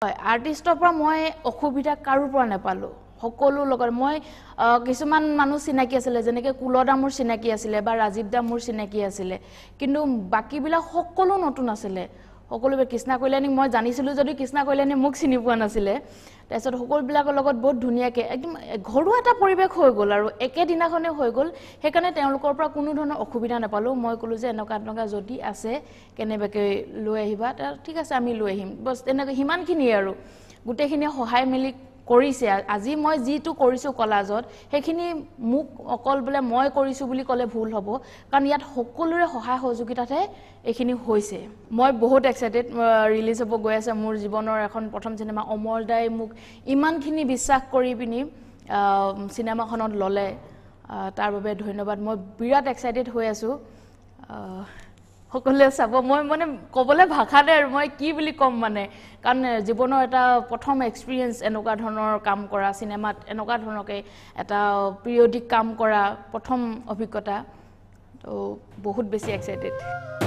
আৰ্টিষ্টৰ পৰা মই অসুবিধা কাৰো পৰা নাপালো সকলো লগত মই কিছুমান মানুহ চিনাকি আছিল যেনেকৈ কুলদা মোৰ চিনাকি আছিল বা ৰাজীৱ দা মোৰ চিনাকি আছিল কিন্তু বাকিবিলাক সকলো নতুন আছিল সকলোবে কৃষ্ণা কল্যাণী মই জানিছিলো যদি কৃষ্ণা কল্যাণী মোক চিনি পোৱা নাছিল তাৰছত সকলোবিলাকৰ লগত বহুত ধুনিয়াকে একদম ঘৰুৱা এটা পৰিবেশ হৈ গল আৰু একে দিনাখনে হৈ গল হেকাৰণে তেওঁলোকৰ পৰা কোনো ধৰণৰ অসুবিধা নাপালো মই কলো যে এনেকা যদি আছে কেনেবাকে লৈ আহিবা ঠিক আছে আমি লৈ আহিম বস এনেকৈ হিমানখিনি আৰু গুটেখিনি সহায় মিলি কৰিছে আজি মই যিটো কৰিছো কলাজত হেখিনি মুক অকল বলে মই কৰিছো বুলি কলে ভুল হ'ব কাৰণ ইয়াত সকলোৰে সহায় সহযোগিতাতে এখিনি হৈছে মই বহুত এক্সাইটেড ৰিলিজ হ'ব গৈ আছে মোৰ জীৱনৰ এখন প্ৰথম সিনেমা অমল দাই মুক ইমানখিনি বিশ্বাস কৰি পিনি সিনেমাখনত ললে তাৰ বাবে ধন্যবাদ মই বিৰাট এক্সাইটেড হৈ আছো সকলে চাব মই মানে কবলে ভাষা নাই আৰু মই কি বুলি কম মানে কাৰণ জীৱনৰ এটা প্ৰথম এক্সপেৰিয়েন্স এনেকুৱা ধৰণৰ কাম কৰা সিনেমাত এনেকুৱা ধৰণকে এটা পিৰিয়ডিক কাম কৰা প্ৰথম অভিজ্ঞতা তো বহুত বেছি এক্সাইটেড